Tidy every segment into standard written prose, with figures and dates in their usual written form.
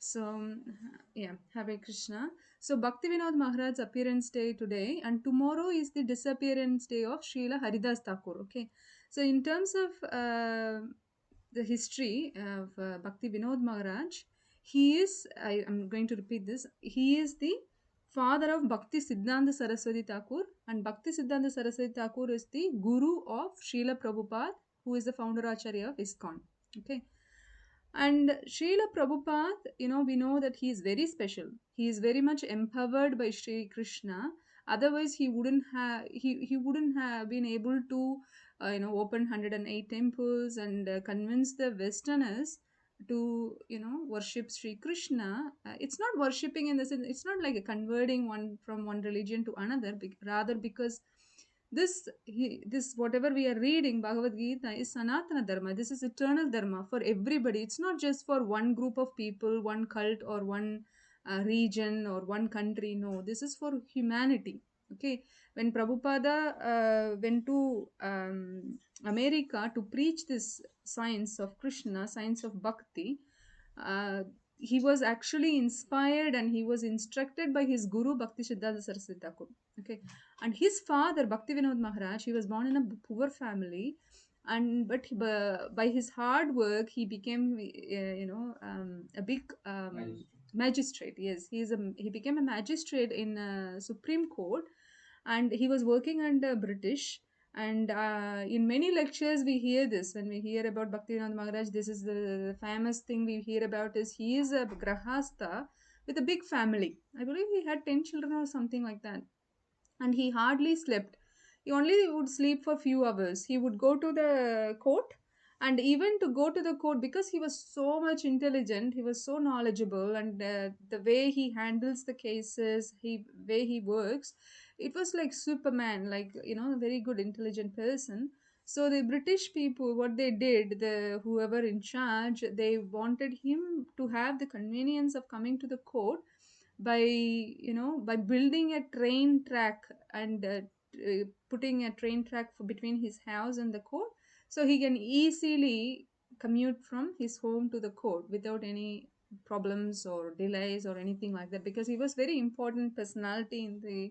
So, yeah, Hare Krishna. So, Bhaktivinoda Maharaj's appearance day today, and tomorrow is the disappearance day of Srila Haridas Thakur. Okay, so in terms of the history of Bhakti Vinod Maharaj, he is, I am going to repeat this, he is the father of Bhakti Siddhanta Saraswati Thakur, and Bhakti Siddhanta Saraswati Thakur is the guru of Srila Prabhupada, who is the founder Acharya of ISKCON. Okay, and Srila Prabhupada, we know that he is very special. He is very much empowered by Sri Krishna. Otherwise, he wouldn't have been able to, open 108 temples and convince the Westerners to, worship Sri Krishna. It's not worshipping in the sense. It's not like a converting one from one religion to another. Rather, because this whatever we are reading Bhagavad Gita is Sanatana Dharma. This is eternal Dharma for everybody. It's not just for one group of people, one cult, or one region, or one country. No, this is for humanity. Okay, when Prabhupada went to America to preach this science of Krishna, science of Bhakti, uh, he was actually inspired and he was instructed by his guru Bhakti Siddhanta Saraswati Thakur. Okay, and his father Bhakti Vinod Maharaj, he was born in a poor family, and by his hard work he became a big magistrate. Yes, he became a magistrate in Supreme Court, and he was working under British. And in many lectures we hear this. When we hear about Bhaktivinoda Maharaj, this is the famous thing we hear about, is he is a grahastha with a big family. I believe he had 10 children or something like that, and he hardly slept. He only would sleep for few hours. He would go to the court, and even to go to the court, because he was so much intelligent, he was so knowledgeable, and the way he handles the cases, he way he works, it was like Superman, like a very good intelligent person. So the British people, what they did, the whoever in charge, they wanted him to have the convenience of coming to the court by by building a train track, and putting a train track between his house and the court, so he can easily commute from his home to the court without any problems or delays or anything like that, because he was very important personality in the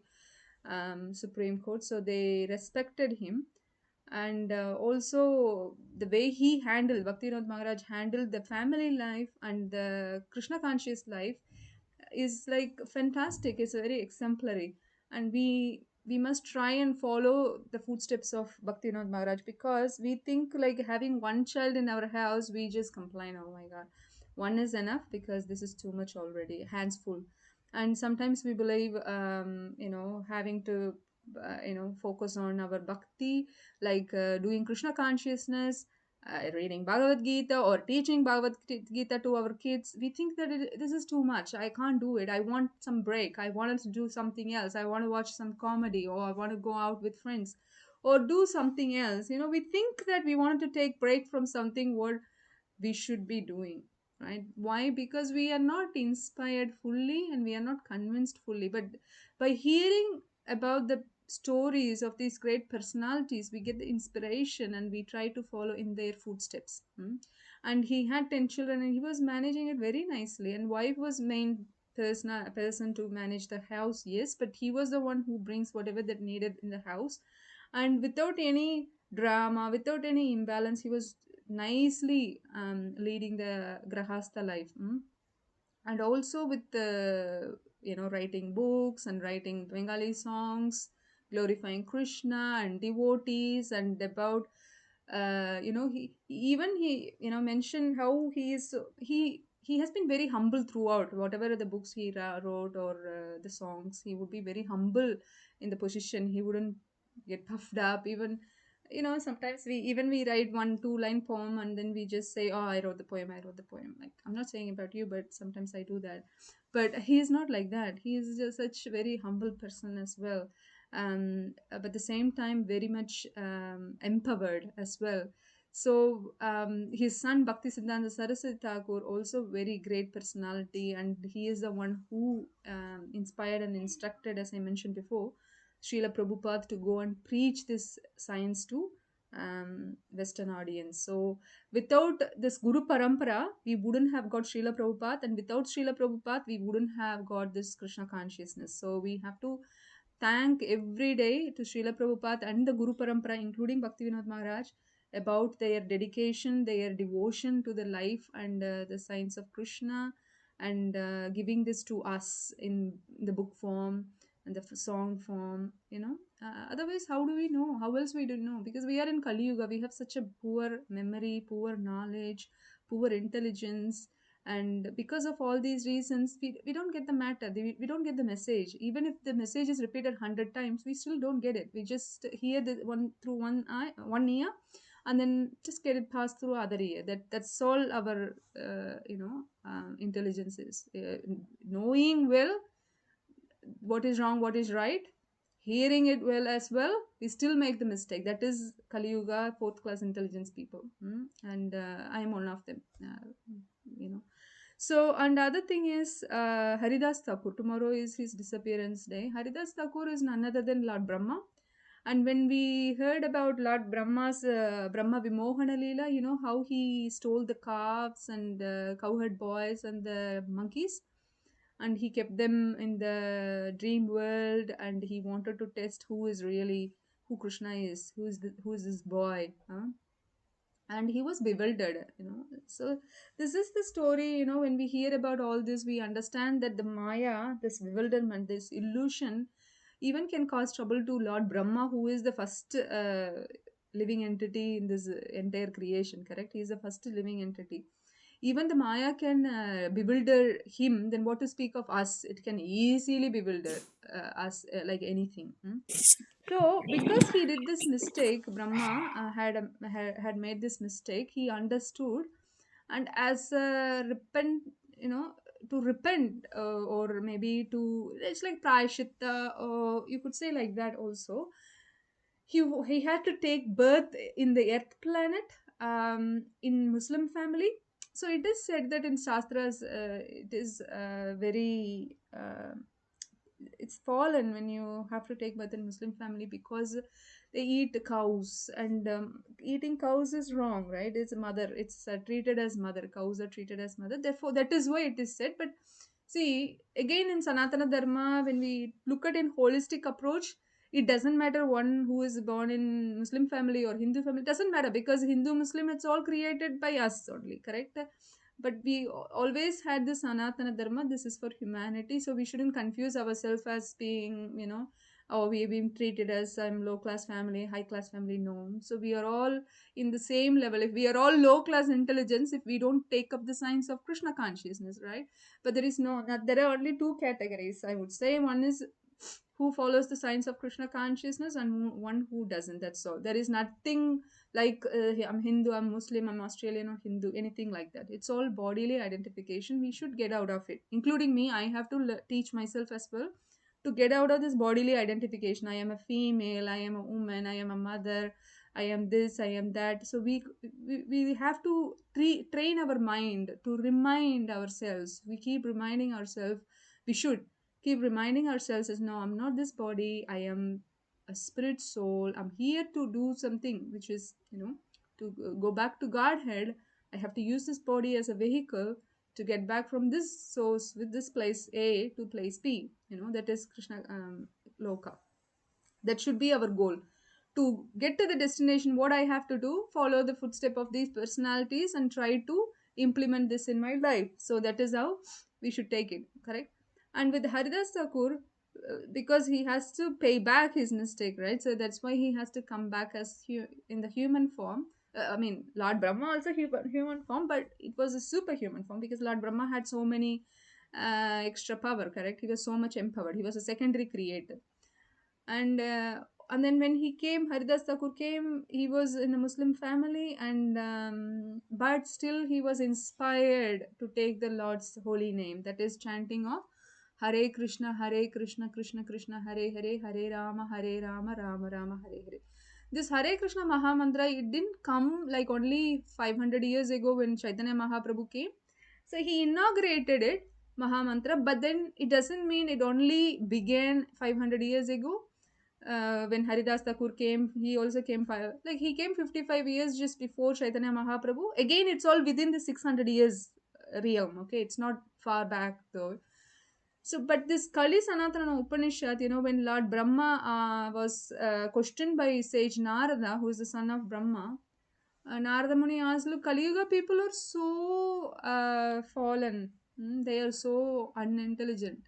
Supreme Court, so they respected him. And also the way he handled, Bhaktivinoda Maharaj handled the family life and the Krishna conscious life is like fantastic. It's very exemplary, and we must try and follow the footsteps of Bhaktivinoda Maharaj, because we think like having one child in our house, we just complain, oh my god, one is enough, because this is too much already, hands full. And sometimes we believe having to focus on our bhakti, like doing Krishna consciousness, reading Bhagavad Gita or teaching Bhagavad Gita to our kids. We think that this is too much. I can't do it. I want some break. I wanted to do something else. I want to watch some comedy, or I want to go out with friends or do something else. We think that we wanted to take break from something what we should be doing, right? Why? Because we are not inspired fully and we are not convinced fully. But by hearing about the stories of these great personalities, we get the inspiration and we try to follow in their footsteps. And he had 10 children and he was managing it very nicely, and wife was main person to manage the house, yes, but he was the one who brings whatever that needed in the house, and without any drama, without any imbalance, he was nicely leading the grahastha life. And also with the writing books and writing Bengali songs glorifying Krishna and devotees, and about he mentioned how he has been very humble throughout. Whatever the books he wrote, or the songs, he would be very humble in the position. He wouldn't get puffed up. Even sometimes we write one two line poem and then we just say, oh, I wrote the poem, I wrote the poem. Like, I'm not saying about you, but sometimes I do that. But he is not like that. He is just such a very humble person as well. But at the same time very much empowered as well. So his son Bhakti Siddhanta Saraswati Thakur, also very great personality, and he is the one who inspired and instructed, as I mentioned before, Srila Prabhupada to go and preach this science to Western audience. So without this Guru Parampara, we wouldn't have got Srila Prabhupada, and without Srila Prabhupada, we wouldn't have got this Krishna consciousness. So we have to thank every day to Srila Prabhupada and the Guru Parampara, including Bhaktivinoda Maharaj, about their dedication, their devotion to the life and the science of Krishna, and giving this to us in the book form and the song form, otherwise how do we know, how else we do know, because we are in Kali Yuga, we have such a poor memory, poor knowledge, poor intelligence, and because of all these reasons we don't get the matter, we don't get the message. Even if the message is repeated 100 times, we still don't get it. We just hear the one through one eye, one ear, and then just get it passed through other ear. That's all our intelligence is, knowing well what is wrong, what is right, hearing it well as well, we still make the mistake. That is Kali Yuga, fourth class intelligence people. And I am one of them. You know. So, and the other thing is Haridas Thakur. Tomorrow is his disappearance day. Haridas Thakur is none other than Lord Brahma. And when we heard about Lord Brahma's Brahma Vimohana Leela, you know how he stole the calves and cowherd boys and the monkeys, and he kept them in the dream world, and he wanted to test who Krishna is, who is this boy, huh? And he was bewildered. So this is the story. When we hear about all this, we understand that the Maya, this bewilderment, this illusion, even can cause trouble to Lord Brahma, who is the first living entity in this entire creation. Correct? He is the first living entity. Even the Maya can bewilder him, then what to speak of us? It can easily bewilder us like anything. So, because he did this mistake, Brahma had made this mistake. He understood, and as repent, to repent, or maybe to, it's like prayashitta, or you could say like that also. He had to take birth in the earth planet, in Muslim family. So it is said that in Shastras, it is very it's fallen when you have to take birth in Muslim family, because they eat cows, and eating cows is wrong, right? It's mother, it's treated as mother, cows are treated as mother, therefore that is why it is said. But see, again, in Sanatana Dharma, when we look at in holistic approach, it doesn't matter one who is born in Muslim family or Hindu family, it doesn't matter, because Hindu, Muslim, it's all created by us only, correct? But we always had this Sanatana Dharma, this is for humanity, so we shouldn't confuse ourselves as being, oh, we've been treated as some low class family, high class family. No, so we are all in the same level. If we are all low class intelligence, if we don't take up the science of Krishna consciousness, right? But there is there are only two categories, I would say. One is who follows the science of Krishna consciousness, and one who doesn't. That's all. There is nothing like I'm Hindu, I'm Muslim, I'm Australian or Hindu, anything like that. It's all bodily identification. We should get out of it, including me. I have to teach myself as well to get out of this bodily identification. I am a female, I am a woman, I am a mother, I am this, I am that. So we have to train our mind to remind ourselves. We keep reminding ourselves. We should keep reminding ourselves as, no, I'm not this body, I am a spirit soul, I'm here to do something which is, to go back to Godhead. I have to use this body as a vehicle to get back from this source with this place A to place B. That is Krishna Loka. That should be our goal. To get to the destination, what I have to do, follow the footstep of these personalities and try to implement this in my life. So that is how we should take it, correct? And with Haridas Thakur, because he has to pay back his mistake, right? So that's why he has to come back as in the human form. I mean, Lord Brahma also human form, but it was a superhuman form, because Lord Brahma had so many extra power, correct? He was so much empowered. He was a secondary creator. And then when he came, Haridas Thakur came, he was in a Muslim family, and but still he was inspired to take the Lord's holy name, that is chanting of Hare Krishna, Krishna Krishna, Hare Hare, Hare Rama, Rama Rama, Hare Hare. This Hare Krishna Mahamantra, it didn't come like only 500 years ago when Chaitanya Mahaprabhu came. So he inaugurated it, Mahamantra, but then it doesn't mean it only began 500 years ago. when Haridas Thakur came, he also came like he came 55 years just before Chaitanya Mahaprabhu. Again, it's all within the 600 years realm. Okay, it's not far back though. So, but this Kali Sanatana Upanishad, when Lord Brahma was questioned by sage Narada, who is the son of Brahma, Narada Muni asked, look, Kali Yuga people are so fallen. They are so unintelligent.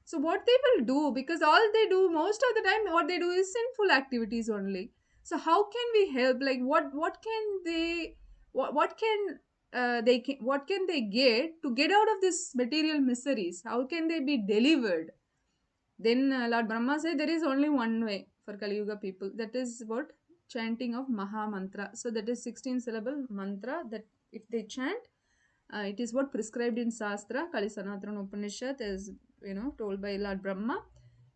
So what they will do, because all they do most of the time, what they do is sinful activities only. So how can we help? Like what can they what can what can they get to get out of this material miseries? How can they be delivered? Then Lord Brahma said there is only one way for Kali Yuga people. That is what chanting of Maha Mantra. So that is 16 syllable mantra that if they chant, it is what prescribed in Shastra, Kali Sanatana Upanishad, is told by Lord Brahma.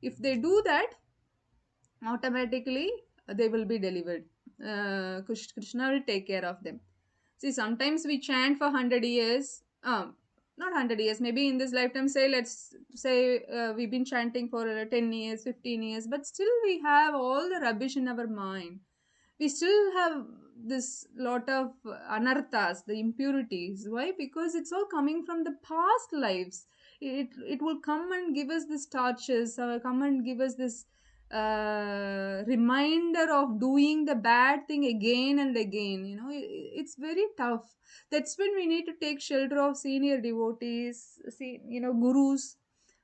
If they do that, automatically they will be delivered. Krishna will take care of them. See, sometimes we chant for 100 years, not 100 years, maybe in this lifetime, say, let's say we've been chanting for 10 years, 15 years, but still we have all the rubbish in our mind. We still have this lot of anarthas, the impurities. Why? Because it's all coming from the past lives. It will come and give us these torches, come and give us this reminder of doing the bad thing again and again. It's very tough. That's when we need to take shelter of senior devotees, see, gurus,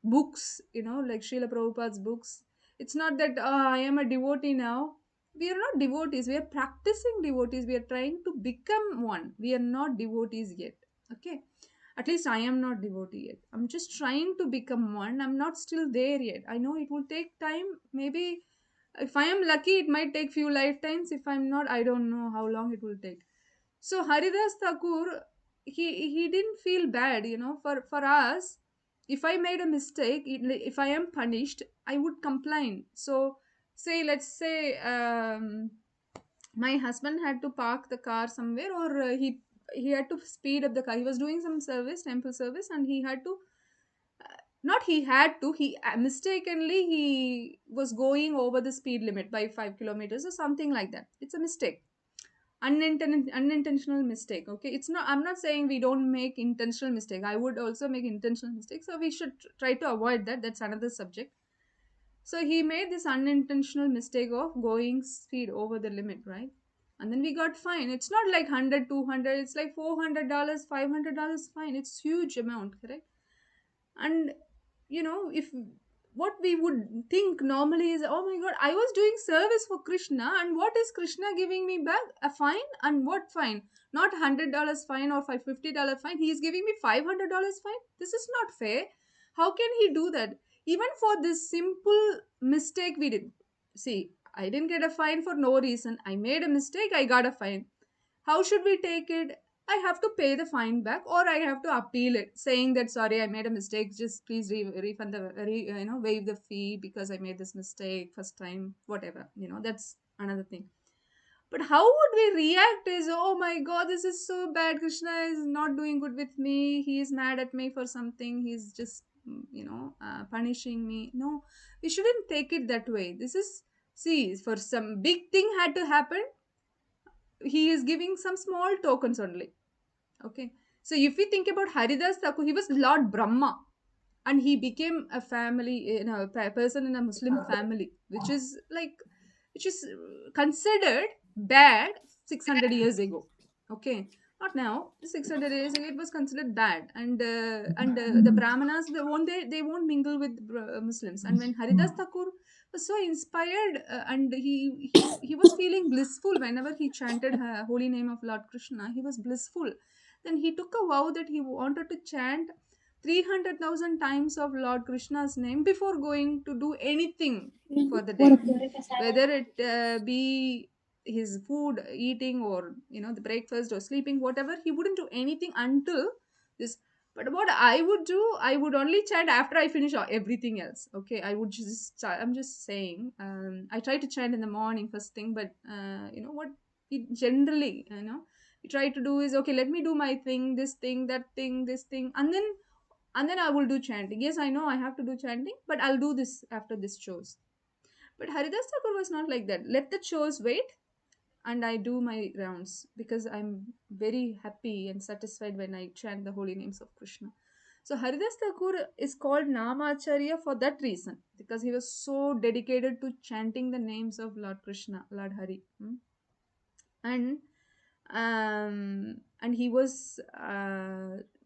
books, like Srila Prabhupada's books. It's not that I am a devotee now. We are not devotees. We are practicing devotees. We are trying to become one. We are not devotees yet. Okay. At least I am not devotee yet. I'm just trying to become one. I'm not still there yet. I know it will take time. Maybe if I am lucky, it might take few lifetimes. If I'm not, I don't know how long it will take. So Haridas Thakur, he didn't feel bad, for us. If I made a mistake, if I am punished, I would complain. So say, let's say my husband had to park the car somewhere, or he had to speed up the car. He was doing some service, temple service, and he had to not he had to he mistakenly he was going over the speed limit by 5 kilometers or something like that. It's a mistake, unintentional mistake. Okay, it's not, I'm not saying we don't make intentional mistake. I would also make intentional mistakes, so we should try to avoid that. That's another subject. So he made this unintentional mistake of going speed over the limit, right? And then we got fine. It's not like 100, 200, it's like $400, $500 fine. It's huge amount, correct? And if what we would think normally is, oh my god, I was doing service for Krishna, and what is Krishna giving me back? A fine? And what fine? Not $100 fine or $50 fine. He is giving me $500 fine. This is not fair. How can he do that? Even for this simple mistake we did. See, I didn't get a fine for no reason. I made a mistake, I got a fine. How should we take it? I have to pay the fine back, or I have to appeal it, saying that sorry, I made a mistake. Just please refund the waive the fee because I made this mistake first time. Whatever, that's another thing. But how would we react? Is, oh my god, this is so bad. Krishna is not doing good with me. He is mad at me for something. He's just punishing me. No, we shouldn't take it that way. This is, see, for some big thing had to happen, he is giving some small tokens only. Okay. So if we think about Haridas Thakur, he was Lord Brahma, and he became a family, a person in a Muslim family, which is considered bad 600 years ago. Okay. Not now. 600 years ago, it was considered bad, and the Brahmanas, they won't mingle with Muslims. And when Haridas Thakur was so inspired, and he was feeling blissful whenever he chanted holy name of Lord Krishna. He was blissful. Then he took a vow that he wanted to chant 300,000 times of Lord Krishna's name before going to do anything for the day, whether it be his food, eating, or the breakfast or sleeping, whatever. He wouldn't do anything until this. But what I would do, I would only chant after I finish everything else. Okay, I would just I'm just saying, I try to chant in the morning first thing, but what we generally we try to do is, okay, let me do my thing, this thing, that thing, this thing, and then I will do chanting. Yes, I know I have to do chanting, but I'll do this after this shows. But Haridas Thakur was not like that. Let the chores wait, and I do my rounds because I'm very happy and satisfied when I chant the holy names of Krishna. So Haridas Thakur is called Namacharya for that reason, because he was so dedicated to chanting the names of Lord Krishna, Lord Hari. And he was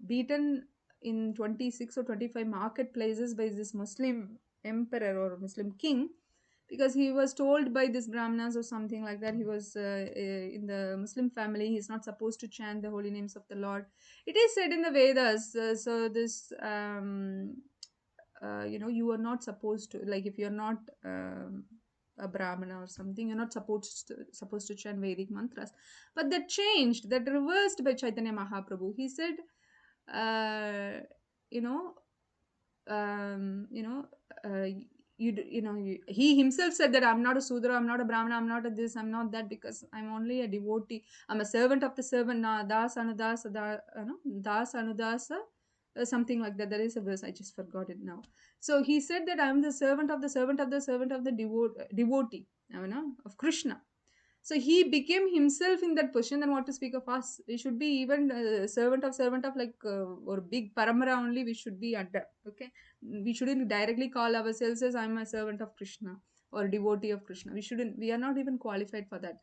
beaten in 26 or 25 marketplaces by this Muslim emperor or Muslim king, because he was told by this brahmanas or something like that. He was in the Muslim family, he's not supposed to chant the holy names of the Lord. It is said in the Vedas, so this you are not supposed to, like, if you're not a brahmana or something, you're not supposed to chant Vedic mantras. But that changed, that reversed by Chaitanya Mahaprabhu. He said, uh, you know um, you know uh, he himself said that I'm not a Sudra, I'm not a Brahmana, I'm not a this, I'm not that, because I'm only a devotee. I'm a servant of the servant. Das anudasa das anudasa, something like that. There is a verse, I just forgot it now. So he said that I'm the servant of the servant of the servant of the devotee, of Krishna. So he became himself in that position. Then what to speak of us? We should be even servant of, like, or big paramara only. We should be under. Okay, we shouldn't directly call ourselves as I'm a servant of Krishna or devotee of Krishna. We shouldn't. We are not even qualified for that.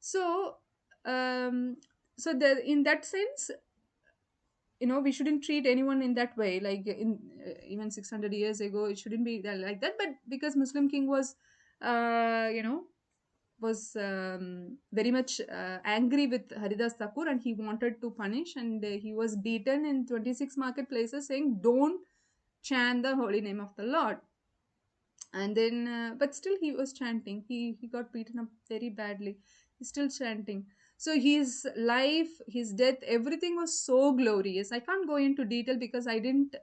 So, um, so there, in that sense, we shouldn't treat anyone in that way. Like in even 600 years ago, it shouldn't be like that. But because Muslim king was, you know very much angry with Haridas Thakur, and he wanted to punish, and he was beaten in 26 marketplaces, saying, don't chant the holy name of the Lord. And then, but still he was chanting. He got beaten up very badly. He's still chanting. So his life, his death, everything was so glorious. I can't go into detail because I didn't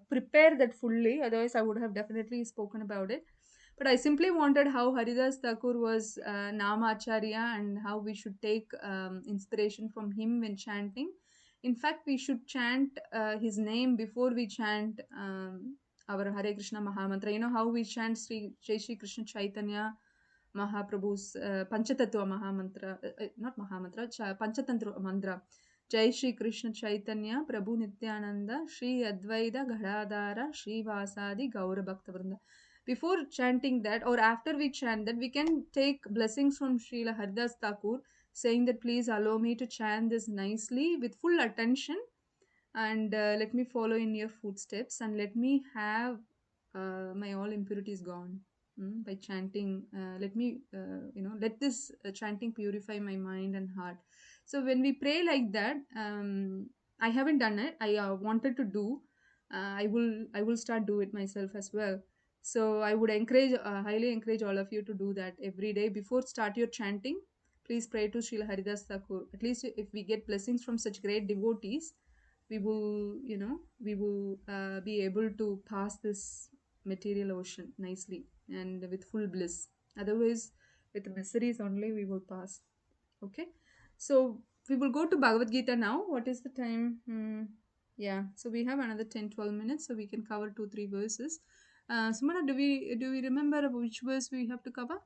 prepare that fully. Otherwise, I would have definitely spoken about it. But I simply wanted how Haridas Thakur was Namacharya, and how we should take inspiration from him when chanting. In fact, we should chant his name before we chant our Hare Krishna Mahamantra. You know how we chant Jai Shri Krishna Chaitanya Mahaprabhu's Panchatattva Mahamantra, not Mahamantra, Panchatantra mantra. Jai Shri Krishna Chaitanya Prabhu Nityananda Shri Advaita Ghadadhara Shri Vasadi Gaura Bhakta Vrinda. Before chanting that, or after we chant that, we can take blessings from Srila Haridas Thakur, saying that please allow me to chant this nicely with full attention, and let me follow in your footsteps, and let me have my all impurities gone by chanting. Let this chanting purify my mind and heart. So when we pray like that, I haven't done it. I wanted to do. I will start do it myself as well. So I would highly encourage all of you to do that every day before start your chanting. Please pray to Srila Haridas Thakur. At least if we get blessings from such great devotees, we will be able to pass this material ocean nicely and with full bliss. Otherwise, with miseries only we will pass. Okay, so we will go to Bhagavad Gita now. What is the time? Yeah, so we have another 10-12 minutes, so we can cover 2-3 verses. Sumana, do we remember which verse we have to cover?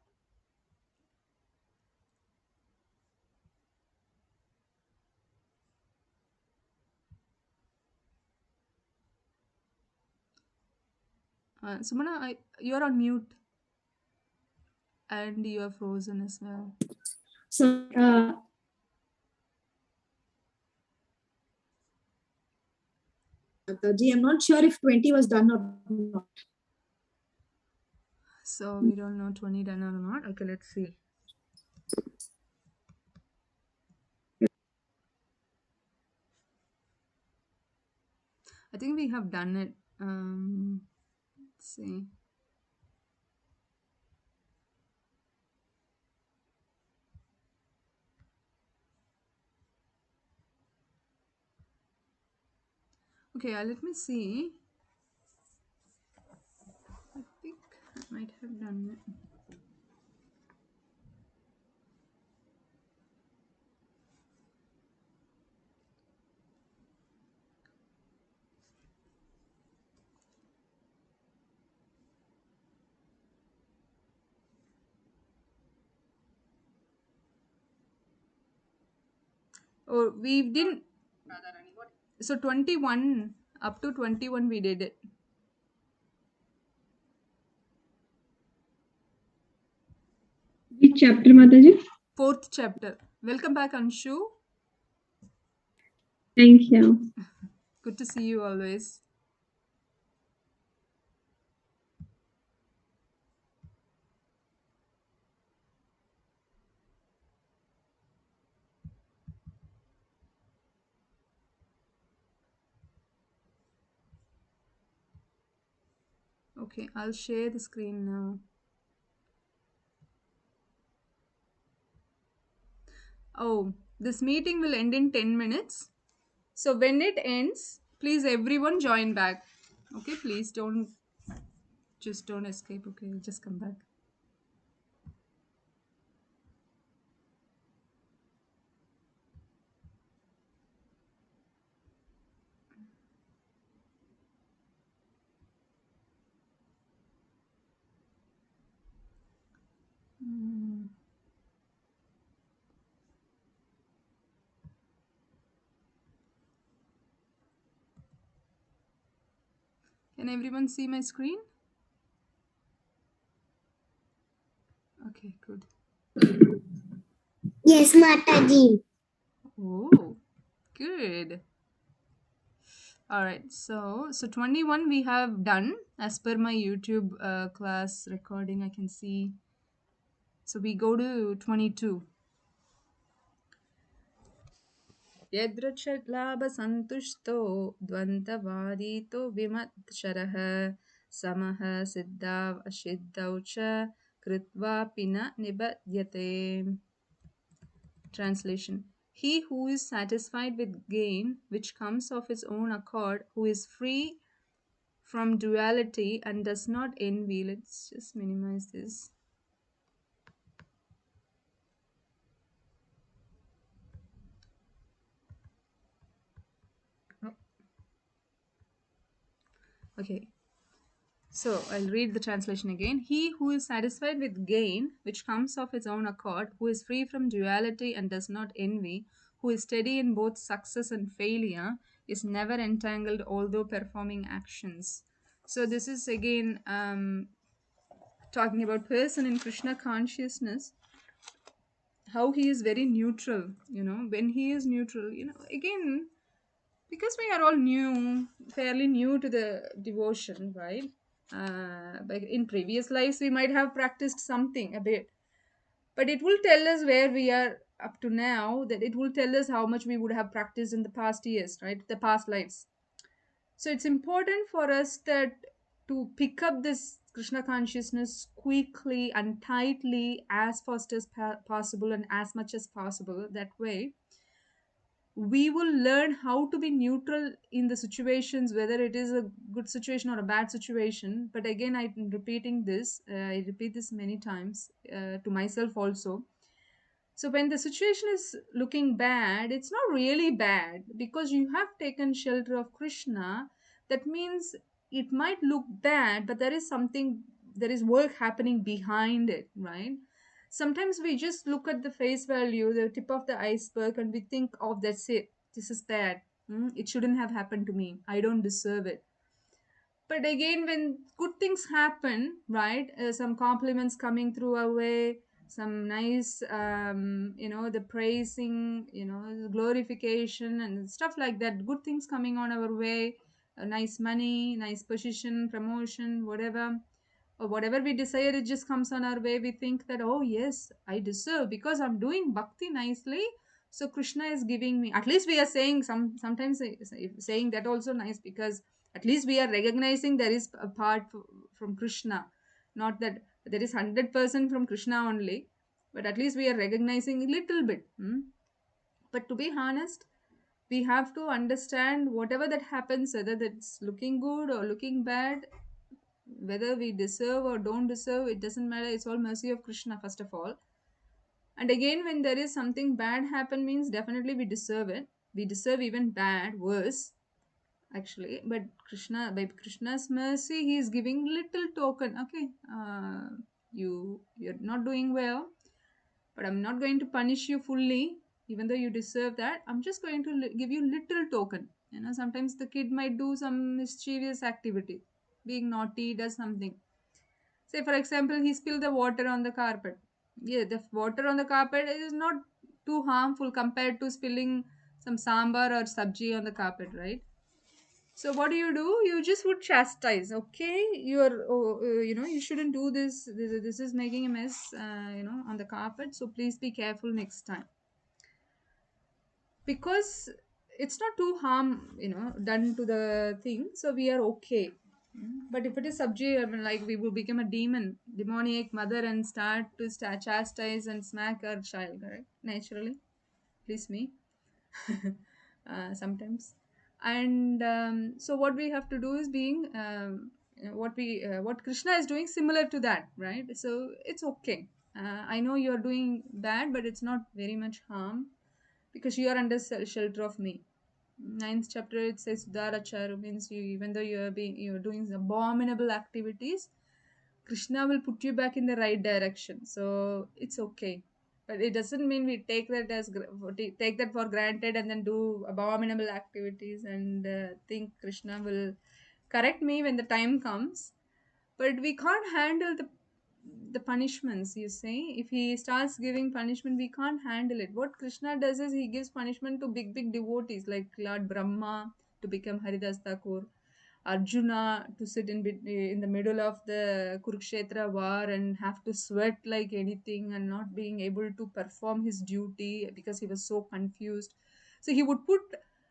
Sumana, you're on mute and you are frozen as well. So, I'm not sure if 20 was done or not. So we don't know 20 done or not. Okay, let's see. I think we have done it. Let's see. Okay, let me see. I think I might have done it. Or we didn't. So 21, up to 21 we did it. Which chapter, Mataji? Fourth chapter. Welcome back, Anshu. Thank you. Good to see you always. Okay, I'll share the screen now. Oh, this meeting will end in 10 minutes. So when it ends, please everyone join back. Okay, please don't escape. Okay, just come back. Mm. Can everyone see my screen? Okay, good. Yes, Mataji. Oh, good. All right, so 21 we have done as per my YouTube class recording. I can see. So we go to 22. यदृच्छलाभसन्तुष्टो द्वन्द्ववादितो विमत्सरः समः सिद्धाव असिद्धौ च कृत्वापि न निबध्यते. Translation: He who is satisfied with gain which comes of his own accord, who is free from duality and does not envy. Let's just minimize this. Oh. Okay. So I'll read the translation again. He who is satisfied with gain, which comes of his own accord, who is free from duality and does not envy, who is steady in both success and failure, is never entangled although performing actions. So this is again talking about person in Krishna consciousness, how he is very neutral. When he is neutral, again, because we are all fairly new to the devotion, right? But in previous lives we might have practiced something a bit, but it will tell us where we are up to now, that it will tell us how much we would have practiced in the past years, right, the past lives. So it's important for us that to pick up this Krishna consciousness quickly and tightly, as fast as possible and as much as possible. That way we will learn how to be neutral in the situations, whether it is a good situation or a bad situation. But again, I'm repeating this, I repeat this many times to myself also. So when the situation is looking bad, it's not really bad because you have taken shelter of Krishna. That means it might look bad, but there is something, there is work happening behind it, right? Sometimes we just look at the face value, the tip of the iceberg, and we think, oh, that's it. This is bad. It shouldn't have happened to me. I don't deserve it. But again, when good things happen, right, some compliments coming through our way, some nice the praising, glorification and stuff like that, good things coming on our way, nice money, nice position, promotion, whatever, or whatever we desire, it just comes on our way. We think that, oh yes, I deserve because I'm doing bhakti nicely, so Krishna is giving me. At least we are saying, sometimes saying that also nice, because at least we are recognizing there is a part from Krishna, not that there is 100% from Krishna only, but at least we are recognizing a little bit. But to be honest, we have to understand whatever that happens, whether that's looking good or looking bad, whether we deserve or don't deserve, it doesn't matter. It's all mercy of Krishna, first of all. And again, when there is something bad happen, means definitely we deserve it. We deserve even bad, worse, actually. But Krishna, by Krishna's mercy, he is giving little token. Okay, you're not doing well, but I'm not going to punish you fully. even though you deserve that, I'm just going to give you little token. You know, sometimes the kid might do some mischievous activity, being naughty, does something. Say, for example, he spilled the water on the carpet. Yeah, the water on the carpet is not too harmful compared to spilling some sambar or sabji on the carpet, right? So what do? You just would chastise. Okay, you shouldn't do this. This is making a mess, on the carpet. So please be careful next time, because it's not too harm, done to the thing. So we are okay. But if it is subject, I mean, like we will become a demoniac mother and start to chastise and smack our child, correct? Naturally, at least me, sometimes. And so what we have to do is being what Krishna is doing similar to that, right? So it's okay. I know you are doing bad, but it's not very much harm, because you are under shelter of me. Ninth chapter, it says Sudaracharu, means you, even though you're doing abominable activities, Krishna will put you back in the right direction. So it's okay. But it doesn't mean we take that take that for granted and then do abominable activities and think Krishna will correct me when the time comes. But we can't handle the punishments, you say. If he starts giving punishment, we can't handle it. What Krishna does is he gives punishment to big devotees like Lord Brahma to become Haridas Thakur, Arjuna to sit in the middle of the Kurukshetra war and have to sweat like anything and not being able to perform his duty because he was so confused. So he would put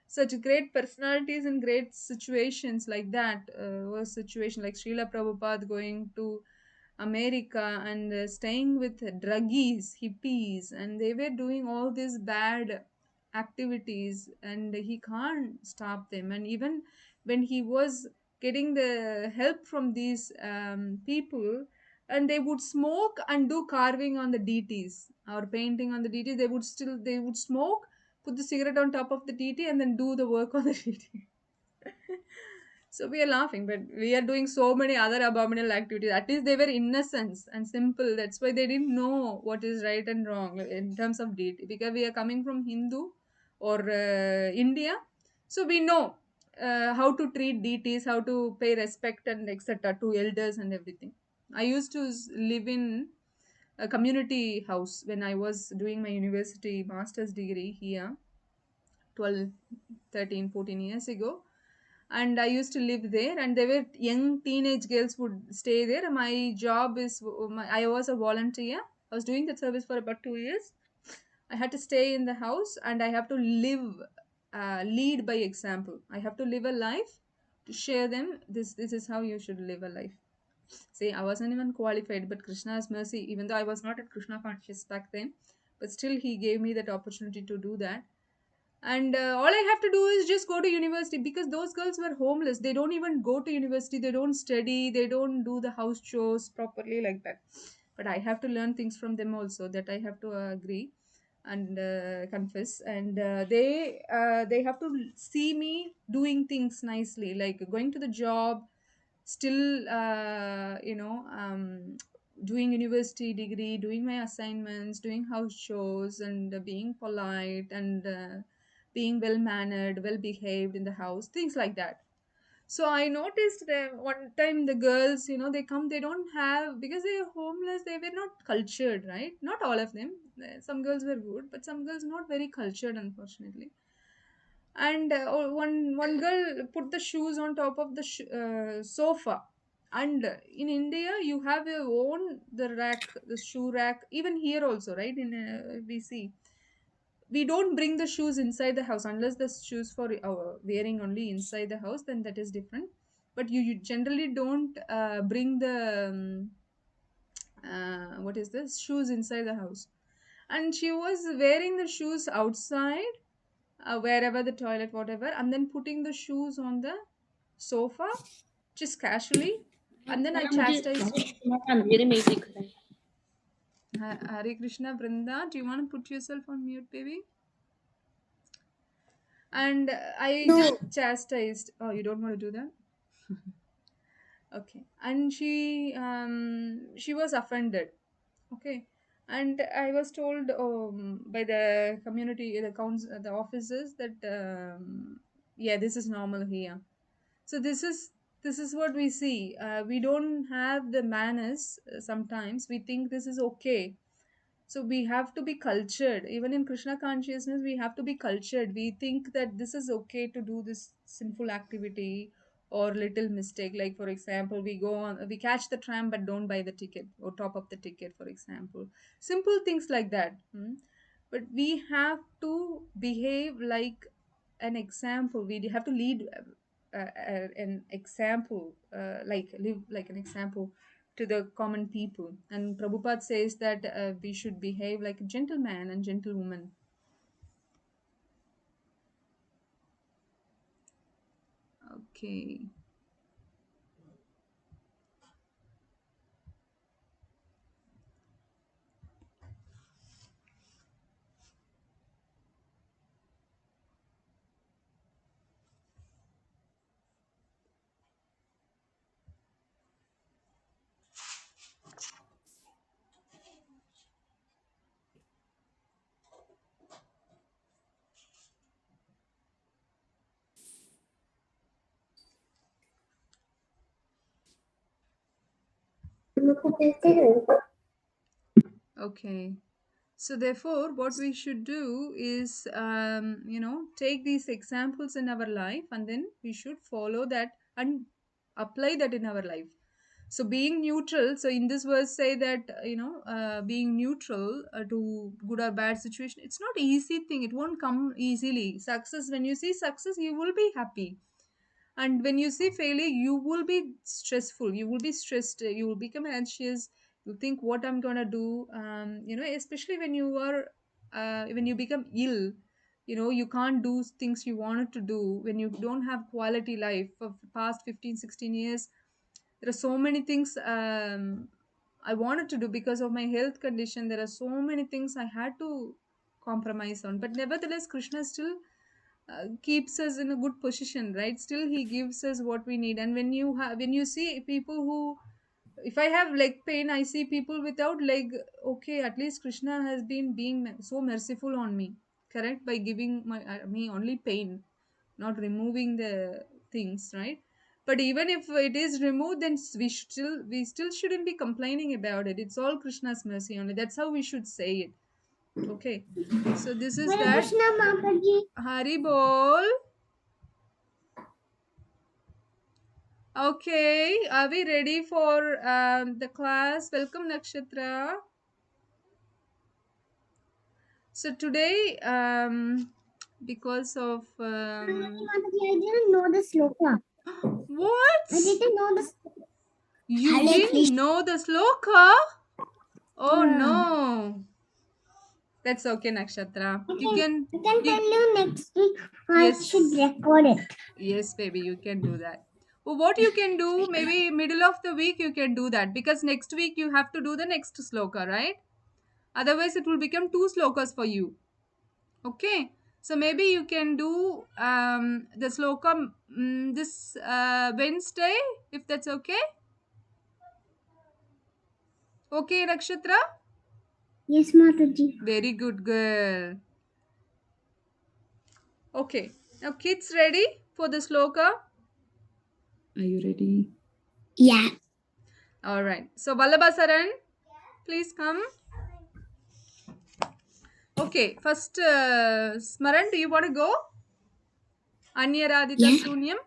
such great personalities in great situations like that. Was situation like Srila Prabhupada going to America and staying with druggies, hippies, and they were doing all these bad activities, and he can't stop them. And even when he was getting the help from these people, and they would smoke and do carving on the deities or painting on the deities, they would smoke, put the cigarette on top of the deity, and then do the work on the deity. So we are laughing, but we are doing so many other abominable activities. At least they were innocent and simple. That's why they didn't know what is right and wrong in terms of deity. Because we are coming from Hindu or India, so we know how to treat deities, how to pay respect and etc. to elders and everything. I used to live in a community house when I was doing my university master's degree here 12, 13, 14 years ago. And I used to live there, and there were young teenage girls would stay there. My job is I was a volunteer. I was doing that service for about 2 years. I had to stay in the house, and I have to lead by example. I have to live a life to share them. This is how you should live a life. See, I wasn't even qualified, but Krishna's mercy, even though I was not at Krishna conscious back then, but still he gave me that opportunity to do that. And all I have to do is just go to university, because those girls were homeless. They don't even go to university, they don't study, they don't do the house chores properly like that. But I have to learn things from them also, that I have to agree and confess. And they have to see me doing things nicely, like going to the job, still doing university degree, doing my assignments, doing house chores, and being polite, and being well mannered, well behaved in the house, things like that. So I noticed that one time the girls, they come, they don't have, because they are homeless, they were not cultured, right? Not all of them. Some girls were good, but some girls not very cultured, unfortunately. And one girl put the shoes on top of the sofa. And in India, you have your own the rack, the shoe rack. Even here also, right? In we see, we don't bring the shoes inside the house unless the shoes for our wearing only inside the house, then that is different. But you generally don't bring the what is this, shoes inside the house. And she was wearing the shoes outside, wherever the toilet, whatever, and then putting the shoes on the sofa just casually. And then I जरा मुझे chastised. तुम्हारा अंधेरे में ही दिख रहा है. Hare Krishna, Brinda, do you want to put yourself on mute, baby? And I just chastised. Oh, you don't want to do that? Okay. And she was offended. Okay. And I was told by the community, the council, the officers that yeah, this is normal here. So this is what we see. We don't have the manners. Sometimes we think this is okay, so we have to be cultured. Even in Krishna consciousness, we have to be cultured. We think that this is okay to do this sinful activity or little mistake. Like for example, we catch the tram but don't buy the ticket or top up the ticket, for example. Simple things like that. But we have to behave like an example. We have to lead an example, like live like an example to the common people. And Prabhupada says that we should behave like a gentleman and gentlewoman. Okay. Okay. So therefore, what we should do is, take these examples in our life, and then we should follow that and apply that in our life. So being neutral. So in this verse, say that being neutral to good or bad situation. It's not easy thing. It won't come easily. Success. When you see success, you will be happy, and when you see failure, you will be stressful, you will be stressed, you will become anxious. You think what I'm gonna do, especially when you are when you become ill. You can't do things you wanted to do when you don't have quality life for the past 15, 16 years. There are so many things I wanted to do because of my health condition. There are so many things I had to compromise on, but nevertheless Krishna still keeps us in a good position, right? Still he gives us what we need. And when you see people who, if I have leg pain, I see people without leg. Okay, at least Krishna has been being so merciful on me, correct, by giving me only pain, not removing the things, right? But even if it is removed, then we still shouldn't be complaining about it. It's all Krishna's mercy only. That's how we should say it. Okay, so this is Hare that. Krishna Mataji. Hari bol. Okay, are we ready for the class? Welcome, Nakshatra. So today, because of Mataji, I didn't know the sloka. what? I didn't know the. You Hare didn't Krishna. know the sloka? Oh Yeah. no, that's okay, Nakshatra. You can. I can You, tell you next week. I yes, should record it. yes, baby, you can do that. Well, what you can do, maybe middle of the week you can do that, because next week you have to do the next sloka, right? Otherwise, it will become two slokas for you. Okay, so maybe you can do the sloka this Wednesday, if that's okay. Okay, Nakshatra. Yes, Mataji. Very good girl. Okay, now kids ready for the sloka? Are you ready? Yeah. All right. So Vallabhasaran, please come. Okay, first Smaran, do you want to go? Anyaradita Yeah. Shunyam.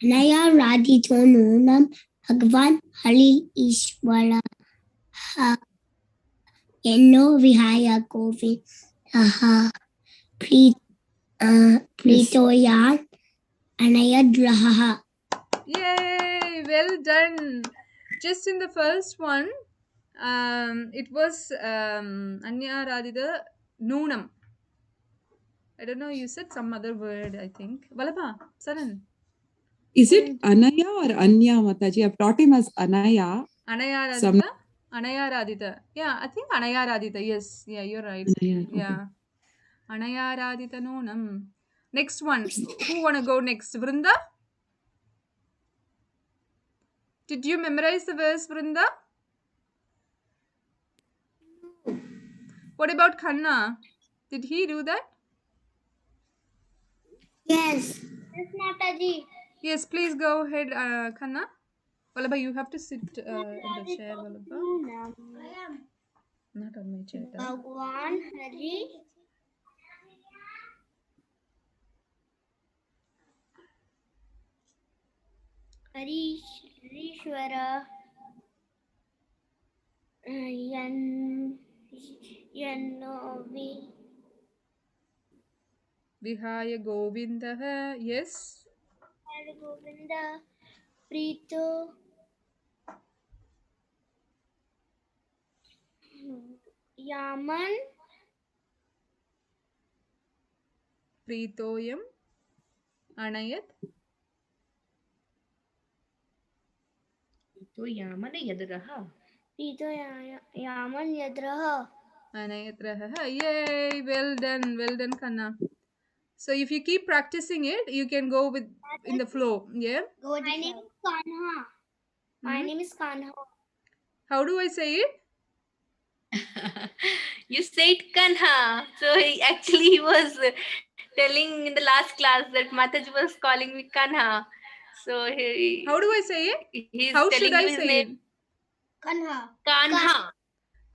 Naya Radhito Nunam Bhagwan Halil Ishwara Eno Vihaya Govi Pritoyan Anayadraha. Yay! Well done. Just in the first one, it was Anya Radhida Noonam. I don't know, you said some other word, I think. Vallabha, Saran. Is it Anaya or Anya, Mataji? I've taught him as Anaya. Anaya Some Radhita? Anaya Radhita. Yeah, I think Anaya Radhita. Yes, yeah, you're right. Anaya. Okay. Yeah. Anaya Radhita Noonam. Next one. Who wanna go next? Vrinda? Did you memorize the verse, Vrinda? What about Khanna? Did he do that? Yes. Yes, Mataji. Yes, please go ahead, Khanna. Vallabha, you have to sit in the chair, Vallabha. Not on my chair. Bhagwan Hari. Harishwara. Yanovi. Vihaya Govindaha. Yes. Hari Govinda. Prito. Yaman. Pritoyam. Anayat. तो यामन यदरः Prito Yaman Yadraha. Anayat Rahaha. Yay! Well done. Well done, Khanna. So if you keep practicing it, you can go with in the flow. Yeah. My name is Kanha. My Mhm. name is Kanha. How do I say it? You said Kanha. So he was telling in the last class that Mataji was calling me Kanha. So How do I say it? he's How should telling I you his say name it? Kanha. Kanha.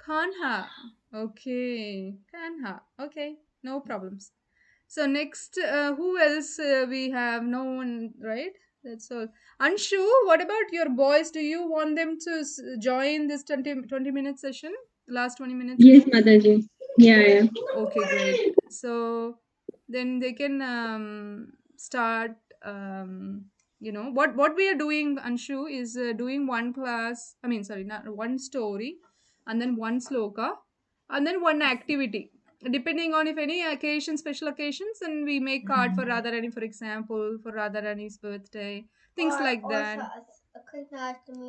Kanha. Okay. Kanha. Okay. No problems. So next, who else we have? No one, right? That's all. Anshu, what about your boys? Do you want them to join this 20 minute session? Last 20 minutes Yes, session? Mataji. Yeah. Okay, great. So then they can start. What we are doing, Anshu, is doing one class. I mean, sorry, not one story, and then one sloka, and then one activity. Depending on if any occasion, special occasions, and we make card for Radharani, for example, for Radharani's birthday, things like that.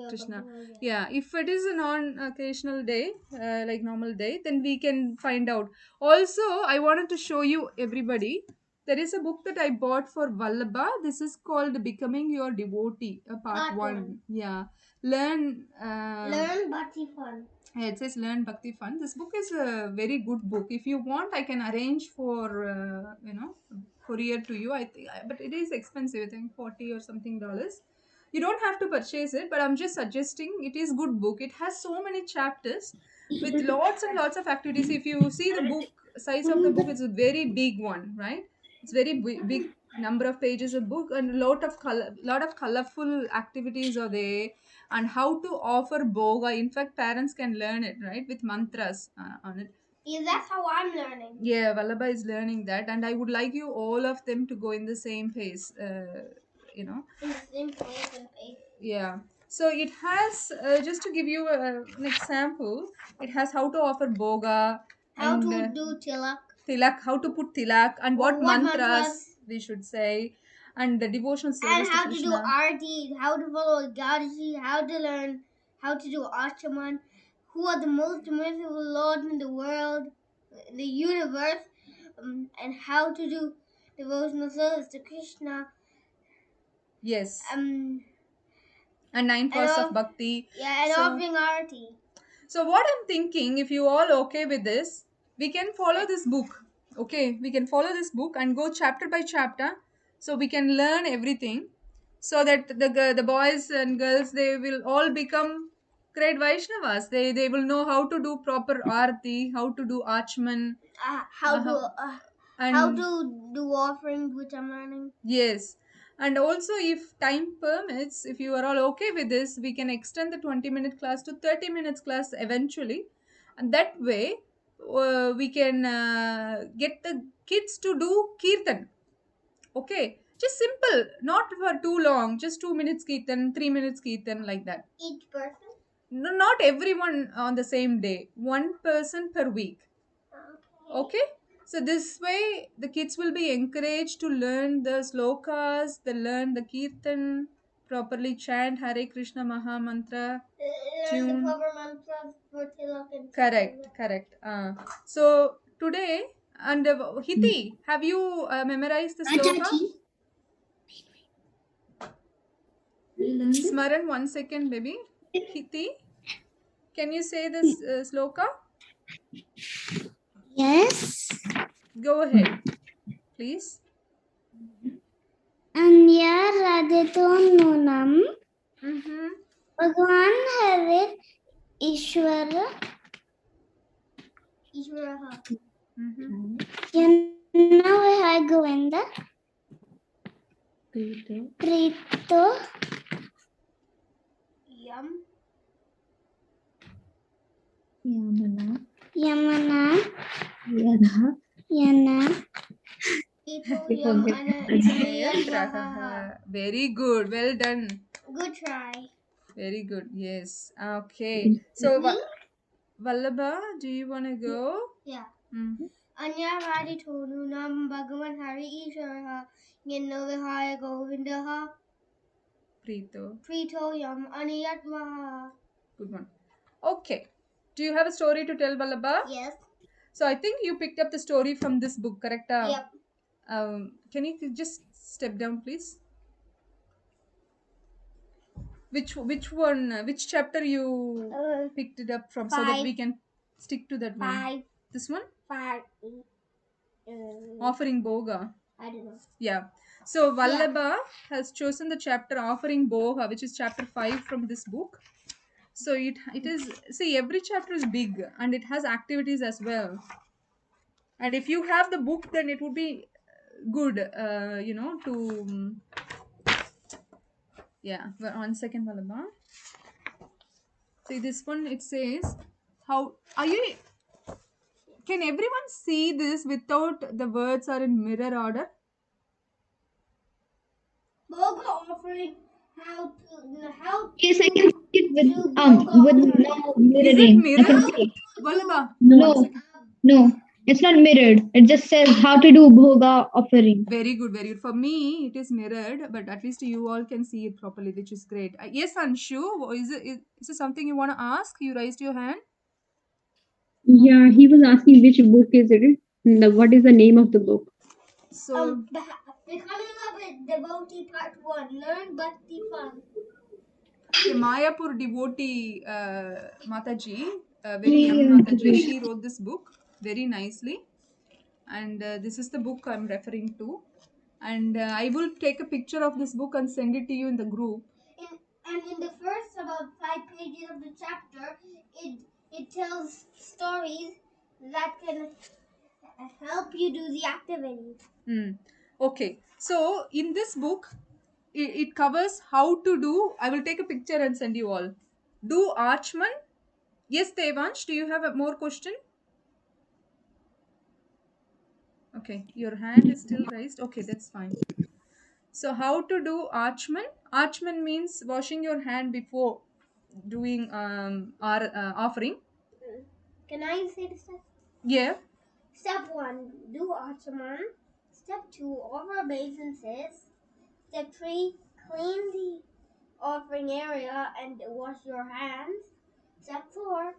Krishna. Yeah, if it is a non-occasional day, like normal day, then we can find out. Also, I wanted to show you everybody. There is a book that I bought for Vallabha. This is called Becoming Your Devotee, part one. Yeah, learn. Learn Bhakti Fun. Yeah, it says Learn Bhakti Fun. This book is a very good book. If you want, I can arrange for courier to you. I think, but it is expensive. I think $40 or something dollars. You don't have to purchase it, but I'm just suggesting. It is good book. It has so many chapters with lots and lots of activities. If you see the book size of the book, it's a very big one, right? It's very big number of pages of book and lot of colorful activities are there, and how to offer boga. In fact, parents can learn it, right, with mantras on it. Yeah, that's how I'm learning. Yeah, Vallabha is learning that, and I would like you all of them to go in the same pace. You know. In the same place and pace. Yeah. So it has just to give you an example. It has how to offer boga, How and to do tilak. tilak, how to put tilak, and what What mantras we should say, and the devotional service And how to to do Krishna. arti, how to follow Gadaji, how to learn how to do Achaman, who are the most merciful lords in the world, the universe, and how to do devotional service to Krishna. Yes. And 9 forms of bhakti. Yeah, and So- offering arti. So what I'm thinking, if you all okay with this, we can follow this book. Okay, we can follow this book and go chapter by chapter, so we can learn everything, so that the boys and girls, they will all become great Vaishnavas. They will know how to do proper arti, how to do achman, How and to do offerings, which I'm learning. yes. And also, if time permits, if you are all okay with this, we can extend the 20-minute class to 30 minutes class eventually. And that way, we can get the kids to do kirtan. Okay. Just simple, not for too long, just 2 minutes kirtan, 3 minutes kirtan, like that. Each person? No, not everyone on the same day, one person per week. Okay. So this way the kids will be encouraged to learn the slokas, they learn the kirtan, properly chant Hare Krishna Maha Mantra. Learn Tune. the proper mantras for tilak and Correct. So today, and Hiti, have you memorized the sloka? Smaran, 1 second, baby. Hiti, can you say this sloka? Yes. Go ahead, please. Anya Radhito Nunam Mm-hmm. Bhagwan Hari Ishwara Ishwara Mm-hmm. Yanna Vihai Govinda Prito Yamana Yana Very good. Well done. Good try. Very good. Yes. Okay. So, Vallabha, do you want to go? Yeah. Mm. Anya Radhito Nunam Bhagwan Hari Ishwara Yanna Vihai Govinda Preeto. Yam Aniyat Maha. Good one. Okay. Do you have a story to tell, Vallabha? Yes. So, I think you picked up the story from this book, correct? Yep. Can you just step down, please? Which one? Which chapter you picked it up from, so that we can stick to that one? 5. This one? 5. Offering Boga. I don't know. Yeah. So Vallabha has chosen the chapter Offering Boga, which is chapter 5 from this book. So it is, see, every chapter is big and it has activities as well. And if you have the book, then it would be good, to yeah. Well, 1 second, Vallabha. See, this one, it says, how are you? Can everyone see this without the words are in mirror order? Boga offering how Yes, I can see it with to no Is it mirroring. I can mirrored? see it. Vallabha. No, no, it's not mirrored. It just says how to do bhoga offering. Very good, very good. For me, it is mirrored, but at least you all can see it properly, which is great. Yes, Anshu, is it something you want to ask? You raised your hand. Yeah, he was asking which book is it? What is the name of the book? So, we're coming up with Devotee Part 1. Learn Bhakti Fun. the Mayapur devotee Mataji, very young Mataji, she wrote this book very nicely. And this is the book I'm referring to. And I will take a picture of this book and send it to you in the group. And in the first about 5 pages of the chapter, it tells stories that can help you do the activity. Okay, so in this book, it covers how to do. I will take a picture and send you all. Do Archman. Yes, Devansh, do you have a more question? Okay, your hand is still raised. Okay, that's fine. So how to do Archman? Archman means washing your hand before doing our offering. Can I say the steps? Yeah. Step 1, do Archaman. Step 2, offer obeisances. Step 3, clean the offering area and wash your hands. Step 4,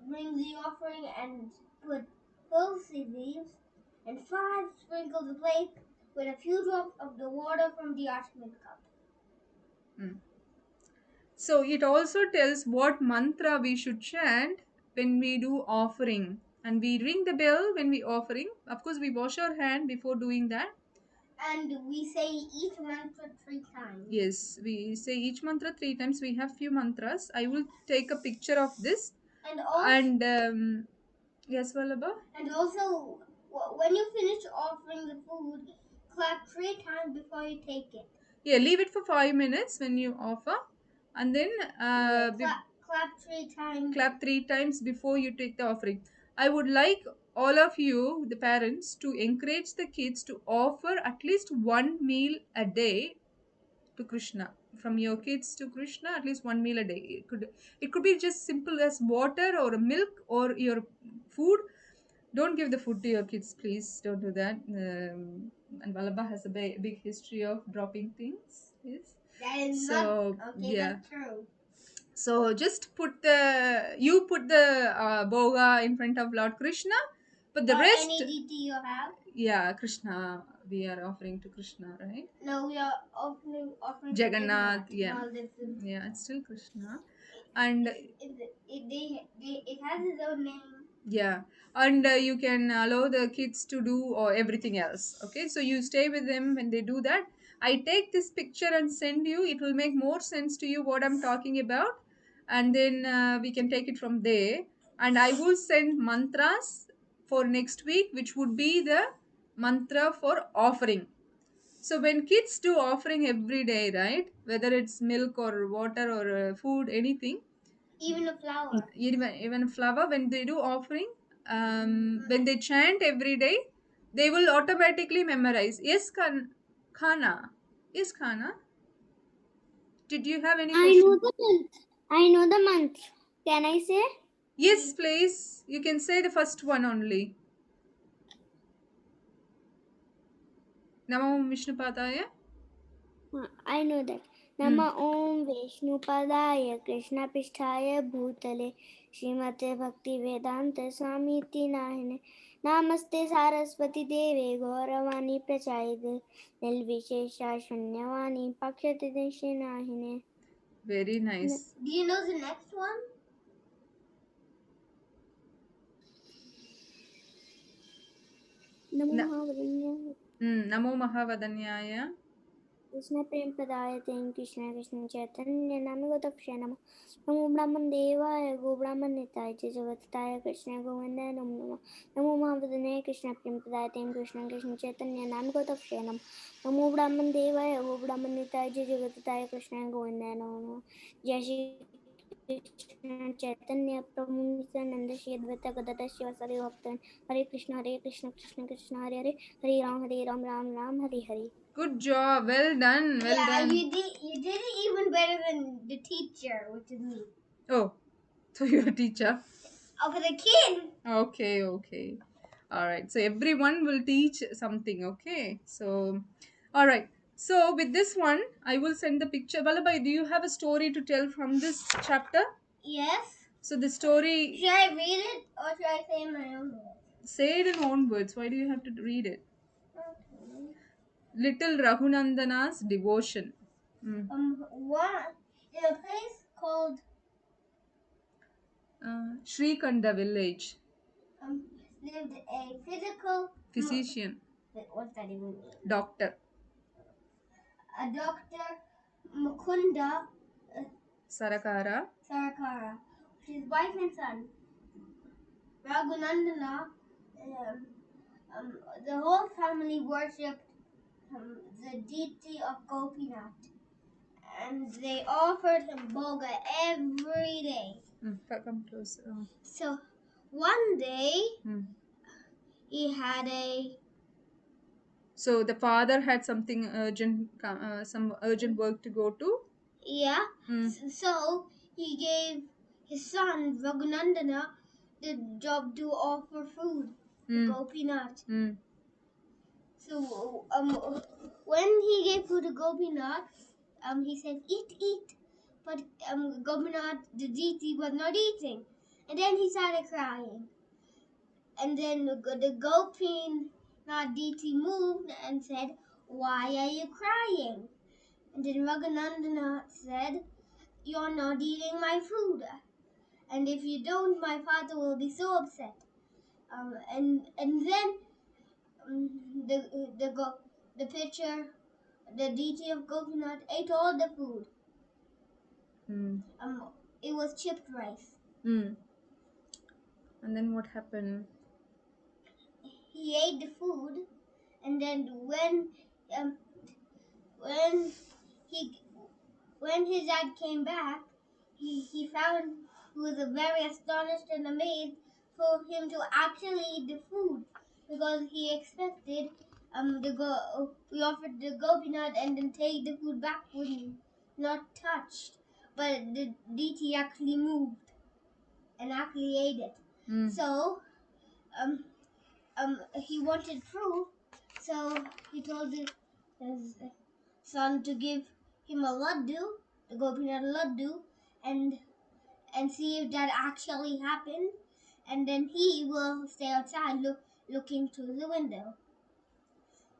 bring the offering and put tulsi leaves. And 5, sprinkle the plate with a few drops of the water from the Archaman cup. So it also tells what mantra we should chant when we do offering. And we ring the bell when we offering. Of course, we wash our hand before doing that. And we say each mantra 3 times. Yes, we say each mantra 3 times. We have few mantras. I will take a picture of this. And yes, Vallabha? And also, when you finish offering the food, clap 3 times before you take it. Yeah, leave it for 5 minutes when you offer. And then clap 3 times. Clap 3 times before you take the offering. I would like all of you, the parents, to encourage the kids to offer at least one meal a day to Krishna. From your kids to Krishna, at least one meal a day. It could be just simple as water or milk or your food. Don't give the food to your kids, please. Don't do that. And Vallabha has a big history of dropping things. Yes. That is So, not okay. yeah. That's true. So just put the boga in front of Lord Krishna, but the rest. Any deity you have? Yeah, Krishna. We are offering to Krishna, right? No, we are offering Jagannath. to Yeah, yeah, it's still Krishna, and it has its own name. Yeah, and you can allow the kids to do everything else. Okay, so you stay with them when they do that. I take this picture and send you. It will make more sense to you what I'm talking about, and then we can take it from there. And I will send mantras for next week, which would be the mantra for offering. So when kids do offering every day, right, whether it's milk or water or food, anything, Even a flower. even flower, when they do offering, when they chant every day, they will automatically memorize. Yes, Khana. Yes, Khana. Did you have any I know question? the month. I know the month. Can I say? Yes, please. You can say the first one only. Namo Vishnupadaya. I know that. Hmm. Nama Om Vishnupadaya Krishna Pisthaya Bhutale Srimate Bhakti Vedanta Swami Nahine Namaste Saraswati Deve Gauravani Prachayade Nilvishesha Shunyavani Pakshati Deshinahine. Very nice. Do you know the next one? Namo Na- Mahavadanya Namo Mahavadanyaya. Krishna Prem Pradayate Krishna Krishna Chaitanya Namagotakshay Nama Namo Brahman Devaya Go Brahman Nitaya Jagataya Krishna Govinda Namo Namo Mahavadane Krishna Prem Pradayate Krishna Krishna Chaitanya Namagotakshay Nama Namo Brahman Devaya Go Brahman Nitaya Jagataya Krishna Govinda Namo Jai Shri Krishna Chaitanya Prabhu Nityananda Shri Advaita Gadada Shivasari Bhaktan Hare Krishna Krishna Krishna Hare Hare Hare Ram Ram Ram Hare Hare. Good job. Well done. Well Yeah, done. you did it even better than the teacher, which is me. Oh, so you're a teacher. Oh, for the kid. Okay, okay. All right. So everyone will teach something. Okay. So, all right. So with this one, I will send the picture. Vallabhai, do you have a story to tell from this chapter? Yes. So the story, Should I read it or should I say my own words? say it in own words. Why do you have to read it? Okay. Little Raghunandana's devotion. One in a place called Shrikanda village. lived a physical Physician. What's that even mean? Doctor. A doctor, Mukunda Sarakara. Sarakara, his wife and son. Raghunandana, the whole family worshipped the deity of Gopinath, and they offered him bhoga every day. Come closer. So one day Hmm. he had a So the father had something urgent, some urgent work to go to. yeah. Hmm. So he gave his son Raghunandana the job to offer food to Gopinath. Hmm. So when he gave food to Gopinath, he said, eat. But Gopinath, the deity, was not eating. And then he started crying. And then the Gopinath deity moved and said, why are you crying? And then Raghunandana said, you're not eating my food. And if you don't, my father will be so upset. And then the pitcher, the deity of Gopinath, ate all the food. It was chipped rice. And then what happened? He ate the food, and then when his dad came back, he found he was very astonished and amazed for him to actually eat the food, because he expected we offered the Gopinath and then take the food back with him, not touched, but the deity actually moved and actually ate it. So he wanted proof, so he told his son to give him a laddu, the Gopinath laddu, and see if that actually happened, and then he will stay outside looking through the window.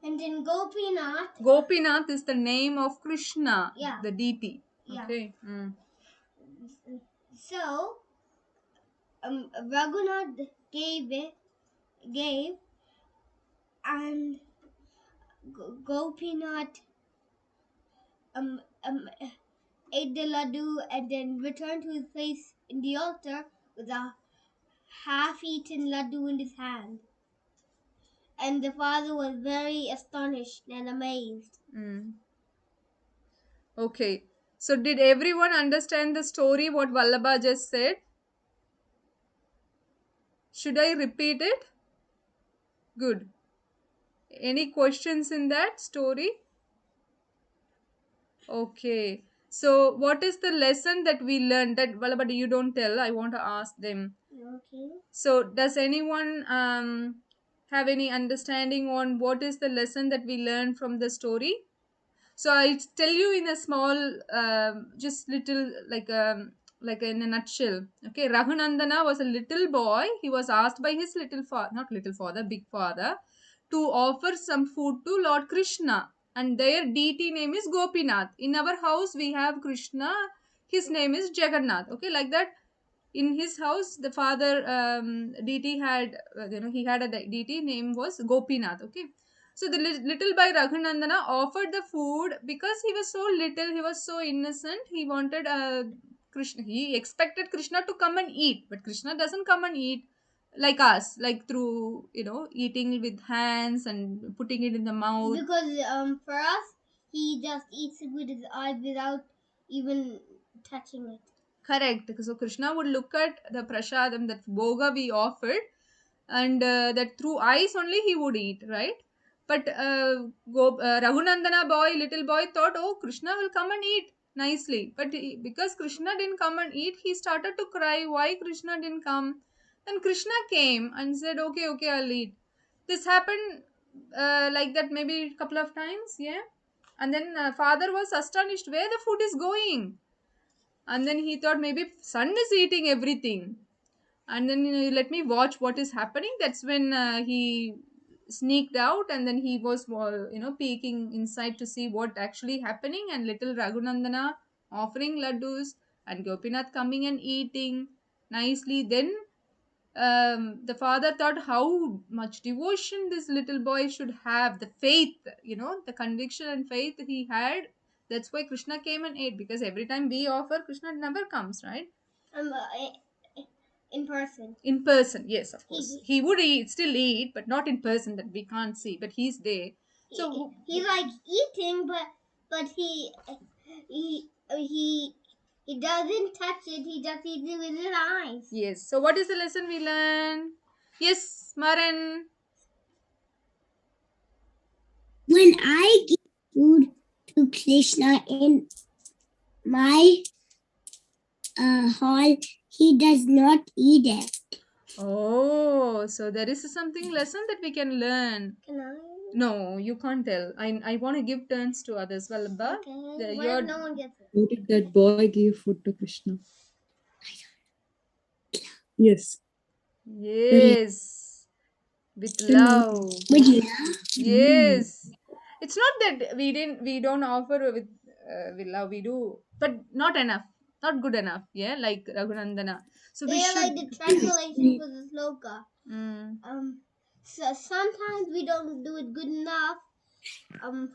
And then Gopinath is the name of Krishna, Yeah. the deity. Yeah. Okay. So Raghunath gave, and Gopinath ate the laddu and then returned to his place in the altar with a half-eaten laddu in his hand. And the father was very astonished and amazed. Okay. So did everyone understand the story what Vallabha just said? Should I repeat it? Good. Any questions in that story? Okay. So what is the lesson that we learned? That Vallabha, you don't tell. I want to ask them. Okay. So does anyone have any understanding on what is the lesson that we learned from the story? So I'll tell you in a small, just little, like in a nutshell. Okay, Raghunandana was a little boy. He was asked by his not little father, big father, to offer some food to Lord Krishna, and their deity name is Gopinath. In our house we have Krishna. His name is Jagannath. Okay, like that. In his house, the father deity had, he had a deity name was Gopinath. Okay, so the little boy Raghunandana offered the food because he was so little, he was so innocent. He wanted Krishna. He expected Krishna to come and eat, but Krishna doesn't come and eat like us, like through eating with hands and putting it in the mouth. Because for us, he just eats it with his eyes without even touching it. Correct. So Krishna would look at the prasadam, that bhoga we offered, and that through eyes only he would eat, right? But Raghunandana boy, little boy, thought, oh, Krishna will come and eat nicely. But because Krishna didn't come and eat, he started to cry. Why Krishna didn't come? Then Krishna came and said, okay, I'll eat. This happened like that maybe a couple of times, yeah. And then father was astonished where the food is going. And then he thought maybe son is eating everything. And then let me watch what is happening. That's when he sneaked out, and then he was peeking inside to see what actually happening, and little Raghunandana offering laddus and Gopinath coming and eating nicely. Then the father thought how much devotion this little boy should have, the faith, the conviction and faith he had. That's why Krishna came and ate, because every time we offer, Krishna never comes, right? In person. In person, yes, of course. He would still eat, but not in person, that we can't see, but he's there. So he's like eating, but he doesn't touch it. He just eats it with his eyes. Yes. So what is the lesson we learn? Yes, Maran. When I give food to Krishna in my hall, he does not eat it. Oh, so there is something lesson that we can learn. Can I? No, you can't tell. I want to give turns to others. Vallabha, Okay. What if no one gets it? How did that boy give food to Krishna? Yes. Yes. With love. With love? Yes. It's not that we don't offer with love, we do, but not enough, not good enough, yeah, like Raghunandana. So we should like the translation for the sloka. Mm. So sometimes we don't do it good enough. And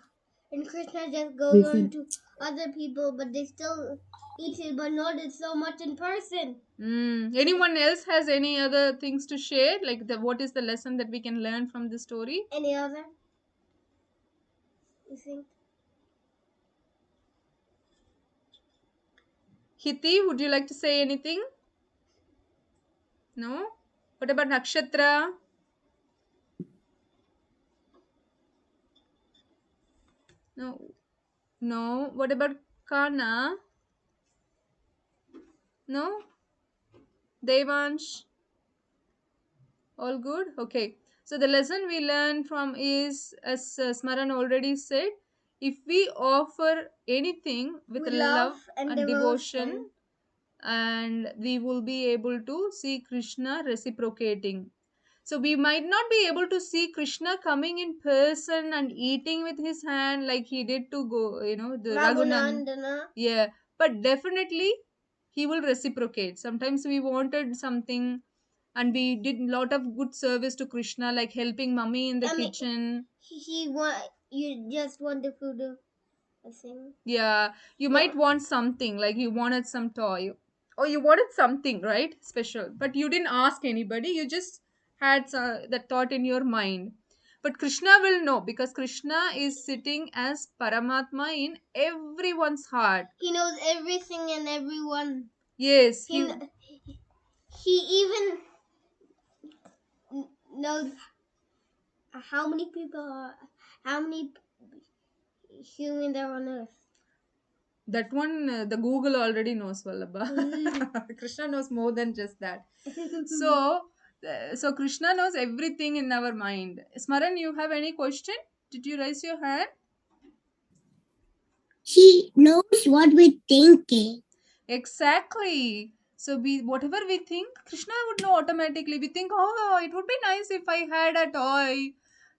Krishna just goes on to other people, but they still eat it, but not it so much in person. Anyone else has any other things to share? Like what is the lesson that we can learn from the story? Any other? You think? Hiti, would you like to say anything? No? What about Nakshatra? No. No. What about Kana? No? Devansh? All good? Okay. So the lesson we learn from is, as Smaran already said, if we offer anything with love and devotion, and we will be able to see Krishna reciprocating. So we might not be able to see Krishna coming in person and eating with his hand like he did to go, the Raghunandana. Yeah, but definitely he will reciprocate. Sometimes we wanted something and we did a lot of good service to Krishna, like helping mummy in the I mean, kitchen. you just want the food of a thing. Yeah, you Yeah. might want something, like you wanted some toy, or you wanted something, right, special, but you didn't ask anybody, you just had that thought in your mind. But Krishna will know, because Krishna is sitting as Paramatma in everyone's heart. He knows everything and everyone. Yes, He even knows how many humans are on Earth. that one, the Google already knows, Vallabha. Krishna knows more than just that. So Krishna knows everything in our mind. Smaran, you have any question? Did you raise your hand? He knows what we're thinking. Exactly. So whatever we think, Krishna would know automatically. We think, oh, it would be nice if I had a toy.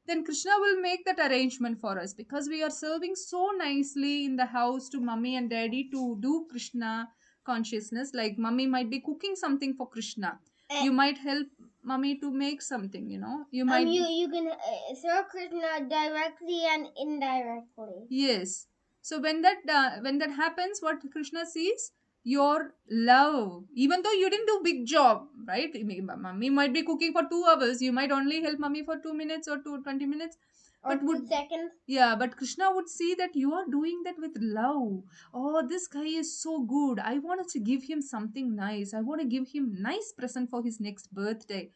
Then Krishna will make that arrangement for us, because we are serving so nicely in the house to mummy and daddy to do Krishna consciousness. Like mummy might be cooking something for Krishna. You might help mummy to make something, You might. You can serve Krishna directly and indirectly. Yes. So when that happens, what Krishna sees, your love. Even though you didn't do big job, right? Mummy might be cooking for 2 hours. You might only help mummy for 2 minutes or 20 minutes. Or But 2 seconds. yeah, but Krishna would see that you are doing that with love. Oh, this guy is so good. I wanted to give him something nice. I want to give him nice present for his next birthday.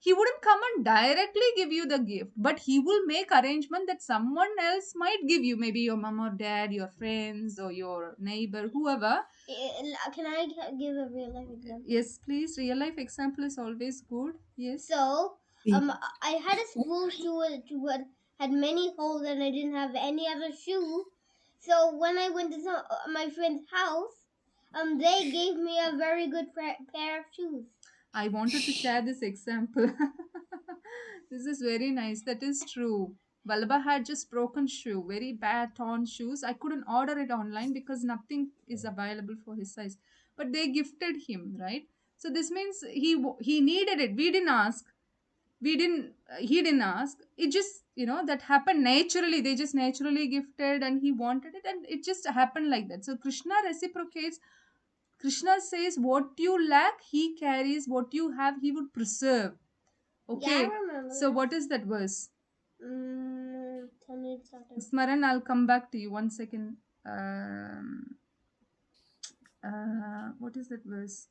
He wouldn't come and directly give you the gift, but he will make arrangement that someone else might give you, maybe your mom or dad, your friends, or your neighbor, whoever. Can I give a real life example? Yes, please. Real life example is always good. Yes. So, I had a school shoe that had many holes, and I didn't have any other shoe. So when I went to my friend's house, they gave me a very good pair of shoes. I wanted to share this example. This is very nice. That is true. Vallabha had just broken shoe, very bad torn shoes. I couldn't order it online because nothing is available for his size. But they gifted him, right? So this means he needed it. We didn't ask. He didn't ask. It just, that happened naturally. They just naturally gifted, and he wanted it, and it just happened like that. So Krishna reciprocates. Krishna says, what you lack, he carries. What you have, he would preserve. Okay. Yeah, I remember So that. what is that verse? Tell me something. Smaran, I'll come back to you. 1 second. What is that verse?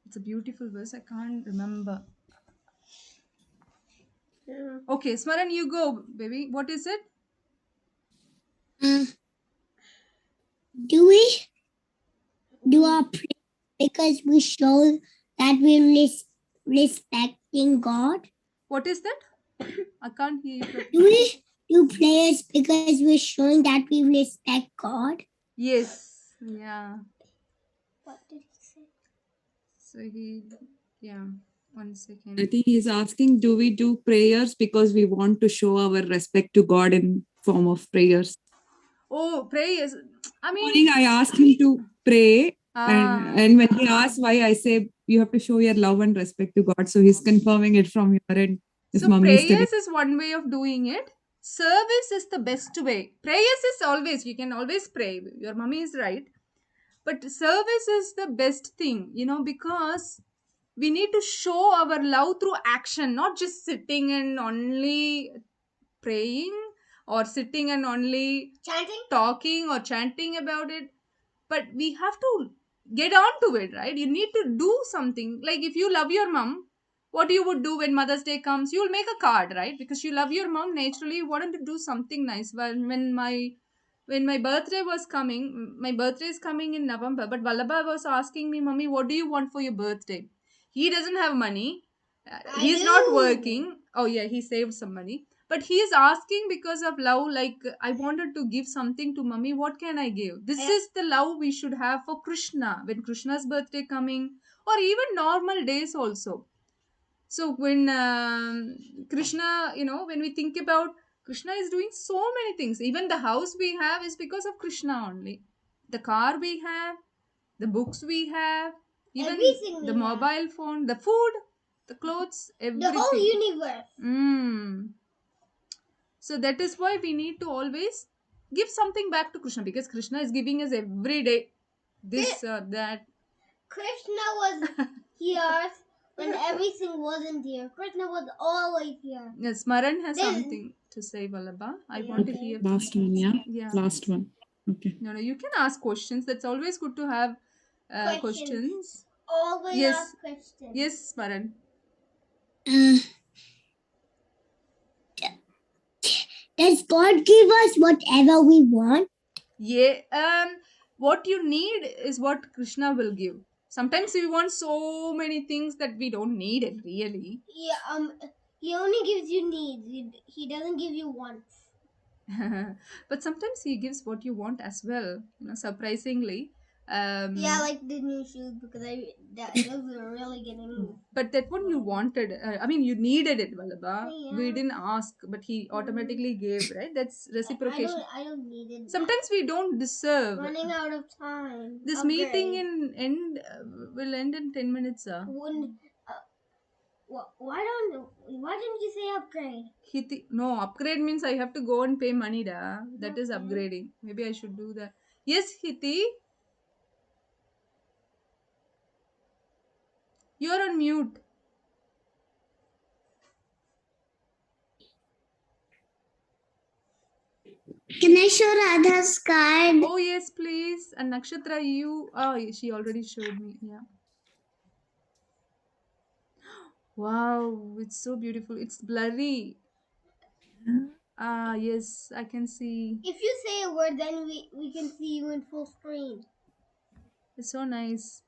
It's a beautiful verse. I can't remember. Okay, Smaran, you go, baby. What is it? Do we do our prayer because we show that we're respecting God? What is that? I can't hear you. Do we do prayers because we're showing that we respect God? Yes. Yeah. What did he say? So yeah. 1 second. I think he's asking, do we do prayers because we want to show our respect to God in form of prayers? Oh, prayers. I mean, Morning, I asked him to pray, and when he asked why, I say you have to show your love and respect to God. So he's confirming it from your end. If so mommy is prayers is one way of doing it. Service is the best way. Prayers is always, you can always pray. Your mommy is right. But service is the best thing, because we need to show our love through action, not just sitting and only praying, or sitting and only talking or chanting about it. But we have to get on to it, right? You need to do something. Like if you love your mom, what you would do when Mother's Day comes, you'll make a card, right? Because you love your mom, naturally you wanted to do something nice. When my birthday was coming, my birthday is coming in November, but Vallabha was asking me, Mommy, what do you want for your birthday? He doesn't have money. He's not working. Oh yeah, he saved some money. But he is asking because of love, like, I wanted to give something to Mummy. What can I give? This is the love we should have for Krishna. When Krishna's birthday coming, or even normal days also. So when Krishna, when we think about Krishna is doing so many things. Even the house we have is because of Krishna only. The car we have, the books we have, even Everything we the have. mobile phone, the food. The clothes, The everything. whole universe. So that is why we need to always give something back to Krishna, because Krishna is giving us every day this, that. Krishna was here when everything wasn't here. Krishna was always here. Yes, Maran has Then- something to say, Vallabha. I Yeah, want to okay. hear. Last one, yeah? Yeah. Last one. Okay. No, you can ask questions. That's always good to have Questions. questions. Always Yes. ask questions. Yes, Maran. Uh, does God give us whatever we want? Yeah. What you need is what Krishna will give. Sometimes we want so many things that we don't need it really. Yeah, he only gives you needs. He doesn't give you wants. But sometimes he gives what you want as well. Surprisingly. Yeah, like the new shoes because those are really getting me. But that one you wanted. I mean, you needed it, Vallabha. Yeah. We didn't ask, but he automatically gave, right? That's reciprocation. I don't need it. Sometimes we don't deserve. Running out of time. This meeting will end in 10 minutes. Why didn't you say upgrade? No, upgrade means I have to go and pay money, da. That is Okay. upgrading. Maybe I should do that. Yes, Hiti. You're on mute. Can I show Radha's card? Oh yes, please. And Nakshatra, she already showed me. Yeah. Wow, it's so beautiful. It's blurry. Yes, I can see. If you say a word, then we can see you in full screen. It's so nice.